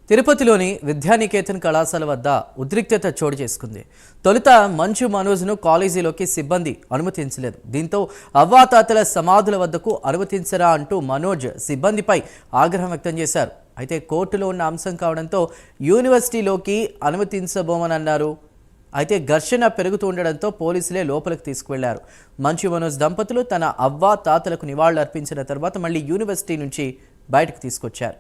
తిరుపతిలోని విద్యానికేతన్ కళాశాల వద్ద ఉద్రిక్తత చోటు చేసుకుంది. తొలుత మంచు మనోజ్ను కాలేజీలోకి సిబ్బంది అనుమతించలేదు. దీంతో అవ్వాతాతల సమాధుల వద్దకు అనుమతించరా అంటూ మనోజ్ సిబ్బందిపై ఆగ్రహం వ్యక్తం చేశారు. అయితే కోర్టులో ఉన్న అంశం కావడంతో యూనివర్సిటీలోకి అనుమతించబోమన్నారు. అయితే ఘర్షణ పెరుగుతుండడంతో పోలీసులే లోపలికి తీసుకువెళ్లారు. మంచు మనోజ్ దంపతులు తన అవ్వా తాతలకు నివాళులు అర్పించిన తర్వాత మళ్ళీ యూనివర్సిటీ నుంచి బయటకు తీసుకొచ్చారు.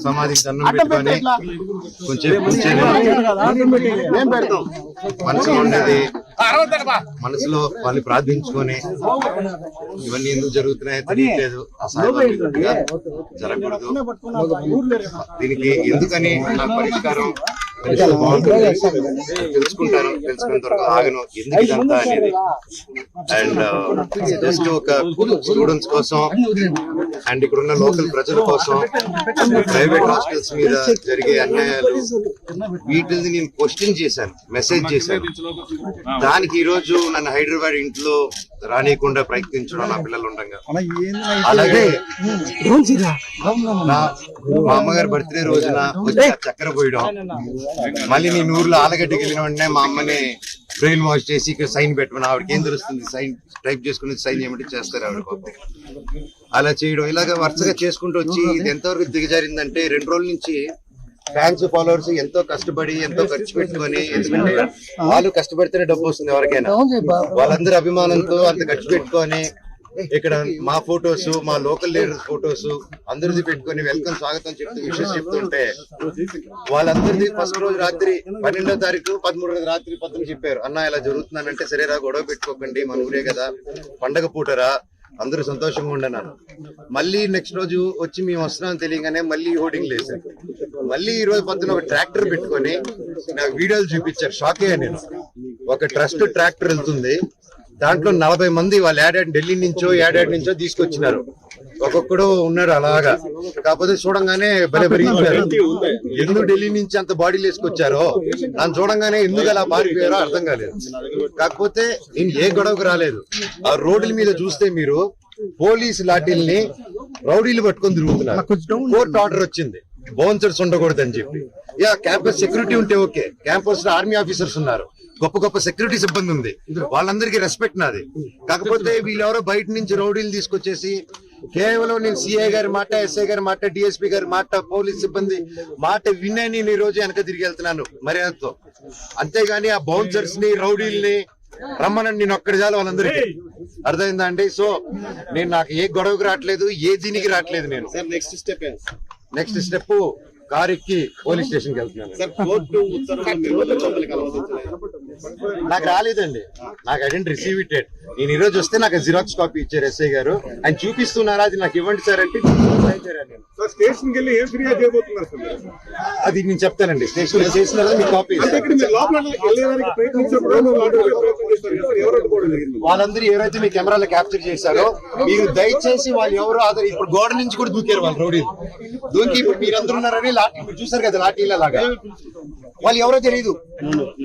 సమాధికి దండం పెట్టుకొని కొంచెం మనసులో ఉండేది మనసులో వాళ్ళు ప్రార్థించుకొని ఇవన్నీ ఎందుకు జరుగుతున్నాయో తెలియట్లేదు. అసాధ్యంగా జరగకూడదు. దీనికి ఎందుకని నాకు పరిష్కారం తెలుసుకుంటాను. తెలుసుకున్న తర్వాత ఆగను ఎందుకు ఇదంతా అనేది. అండ్ జస్ట్ ఒక స్టూడెంట్స్ కోసం అండ్ ఇక్కడ ఉన్న లోకల్ ప్రజల కోసం ప్రైవేట్ హాస్టల్స్ మీద జరిగే అన్యాయాలు వీటిని నేను క్వశ్చన్ చేశాను, మెసేజ్ చేశాను. దానికి ఈ రోజు నన్ను హైదరాబాద్ ఇంట్లో రానియకుండా ప్రయత్నించడం నా పిల్లలు ఉండగా, అలాగే మా అమ్మగారి బర్త్డే రోజున వచ్చి చక్కెర పోయడం, మళ్ళీ నేను ఊర్లో ఆలగడ్డకి వెళ్ళిన వెంటనే మా అమ్మని బ్రెయిన్ వాష్ చేసి ఇక్కడ సైన్ పెట్టమని, ఆవిడకి ఏం తెలుస్తుంది సైన్ టైప్ చేసుకుని సైన్ ఏమిటి చేస్తారు ఆవిడ పాపం. అలా చేయడం ఇలాగ వరుసగా చేసుకుంటూ వచ్చి ఇది ఎంతవరకు దిగజారిందంటే 2 రోజుల నుంచి ఫ్యాన్స్ ఫాలోవర్స్ ఎంతో కష్టపడి ఎంతో ఖర్చు పెట్టుకొని, ఎందుకంటే వాళ్ళు కష్టపడితేనే డబ్బు వస్తుంది ఎవరికైనా, వాళ్ళందరూ అభిమానంతో అంత ఖర్చు పెట్టుకొని ఇక్కడ మా ఫొటోస్ మా లోకల్ లీడర్స్ ఫొటోస్ అందరిది పెట్టుకొని వెల్కమ్ స్వాగతం చెప్తూ విషయం చెప్తుంటే వాళ్ళందరిది ఫస్ట్ రోజు రాత్రి 12వ తారీఖు 13వ రాత్రి పత్రిక చెప్పారు, అన్న ఇలా జరుగుతున్నానంటే సరేరా గొడవ పెట్టుకోకండి మన ఊరే కదా పండగ పూటరా అందరూ సంతోషంగా ఉండన్నాను. మళ్ళీ నెక్స్ట్ రోజు వచ్చి మేము వస్తున్నాం తెలియగానే మళ్ళీ హోర్డింగ్ లేసారు. మళ్ళీ ఈ రోజు పొద్దున ఒక ట్రాక్టర్ పెట్టుకొని నాకు వీడియోలు చూపించారు. షాక్ అయ్యా నేను. ఒక ట్రస్ట్ ట్రాక్టర్ వెళ్తుంది, దాంట్లో 40 మంది వాళ్ళు ఢిల్లీ నుంచో తీసుకొచ్చినారు. ఒక్కొక్కడు ఉన్నారు అలాగా. కాకపోతే చూడంగానే భలే పెరిగిపోయారు. ఎందుకు ఢిల్లీ నుంచి అంత బాడీలు వేసుకొచ్చారో నన్ను చూడంగానే ఎందుకు అలా పారిపోయారో అర్థం కాలేదు. కాకపోతే నేను ఏ గొడవకు రాలేదు. ఆ రోడ్ల మీద చూస్తే మీరు పోలీసు లాఠీల్ని రౌడీలు పట్టుకొని తిరుగుతున్నారు. కోర్టు ఆర్డర్ వచ్చింది బౌన్సర్స్ ఉండకూడదని చెప్పి. క్యాంపస్ సెక్యూరిటీ ఉంటే ఓకే, క్యాంపస్ లో ఆర్మీ ఆఫీసర్స్ ఉన్నారు, గొప్ప గొప్ప సెక్యూరిటీ సిబ్బంది ఉంది, వాళ్ళందరికీ రెస్పెక్ట్ నాది. కాకపోతే వీళ్ళెవరో బయట నుంచి రౌడీలు తీసుకొచ్చేసి కేవలం నేను సిఐ గారి మాట, ఎస్ఐ గారి మాట, డిఎస్పీ గారి మాట, పోలీస్ సిబ్బంది మాట వినే నేను ఈ రోజు వెనక తిరిగి వెళ్తున్నాను మర్యాదతో. అంతేగాని ఆ బౌన్సర్స్ ని రౌడీల్ని రమ్మనండి నేను ఒక్కడి చాలు వాళ్ళందరికీ. అర్థమైందా అండి? సో నేను నాకు ఏ గొడవకు రావట్లేదు, ఏ దీనికి రావట్లేదు. నేను నెక్స్ట్ స్టెప్ కారు ఎక్కి పోలీస్ స్టేషన్కి వెళ్తున్నాను. నాకు రాలేదండి, నాకు ఐ డెంట్ రిసీవ్ ఇట్. నేను ఈ రోజు వస్తే నాకు జిరాక్స్ కాపీ ఇచ్చారు ఎస్ఐ గారు. ఆయన చూపిస్తున్నారా అది నాకు ఇవ్వండి సార్ అంటే అది నేను చెప్తానండి. స్టేషన్ చేసిన మీ కాపీ వాళ్ళందరూ ఎవరైతే మీ కెమెరాలో క్యాప్చర్ చేశారో మీరు దయచేసి వాళ్ళు ఎవరో ఆధార్ ఇప్పుడు గోడ నుంచి కూడా దూకారు వాళ్ళు రౌడీలు దూకి. ఇప్పుడు మీరందరూ ఉన్నారని లాఠీ చూసారు కదా, లాఠీల లాగా వాళ్ళు ఎవరో తెలియదు.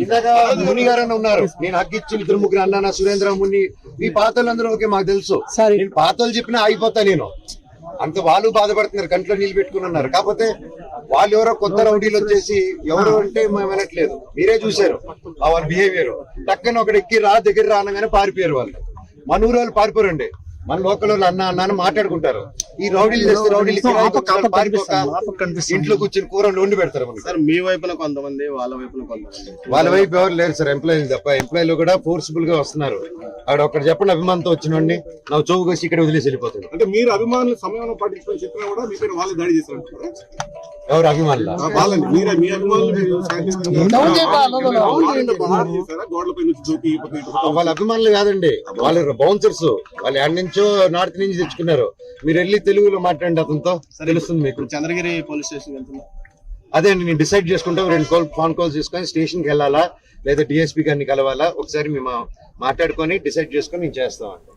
ఇందాక ముని గారు ఉన్నారు, నేను హక్కిచ్చిన 2-3 అన్న సురేంద్ర ముని మీ పాతలందరూ ఓకే మాకు తెలుసు. నేను పాతలు చెప్పినా అయిపోతా నేను. అంత వాళ్ళు బాధపడుతున్నారు, కంట్లో నీళ్ళు పెట్టుకుని ఉన్నారు. కాకపోతే వాళ్ళు ఎవరో కొత్త రౌడీలు వచ్చేసి ఎవరు అంటే మేము వినట్లేదు. మీరే చూశారు వాళ్ళ బిహేవియర్. టక్కన ఒకటి ఎక్కి దగ్గర రానగానే పారిపోయారు వాళ్ళు. మన ఊరు వాళ్ళు పారిపోరండి. మన లోకల్ వాళ్ళు అన్న అన్న అని మాట్లాడుకుంటారు. ఈ రౌడీలు చేస్తే రౌడీలు ఇంట్లో కూర్చొని కూర వండి పెడతారు మనకి. సార్ మీ వైపున కొంతమంది, వాళ్ళ వైపున కొంతమంది. వాళ్ళ వైపు ఎవరు లేరు సార్, ఎంప్లాయీలు తప్ప. ఎంప్లాయీలు కూడా ఫోర్స్ఫుల్ గా వస్తున్నారు. అక్కడ ఒక్కటి చెప్పండి, అభిమానంతో వచ్చినండి నా చౌకు వచ్చి ఇక్కడ వదిలేసి వెళ్ళిపోతుంది. అంటే మీరు అభిమానులు సమయం పాటించుకొని చెప్పినా కూడా మీ పైన వాళ్ళు దాడి చేశారు. ఎవరు అభిమానులు? వాళ్ళని మీరే మీ అభిమానులు గోడలపై నుంచి దూకి వాళ్ళ అభిమానులు కాదండి, వాళ్ళు బౌన్సర్స్. వాళ్ళు ఎక్కడి నుంచో నార్త్ నుంచి తెచ్చుకున్నారు. మీరు వెళ్ళి తెలుగులో మాట్లాడండి, అతనితో తెలుస్తుంది మీకు. చంద్రగిరి పోలీస్ స్టేషన్ వెళ్తున్నా అదే అండి, నేను డిసైడ్ చేసుకుంటాం. 2 ఫోన్ కాల్స్ తీసుకొని స్టేషన్ కి వెళ్ళాలా లేదా డిఎస్పీ గారిని కలవాలా ఒకసారి మేము మాట్లాడుకొని డిసైడ్ చేసుకొని నేను చేస్తామండి.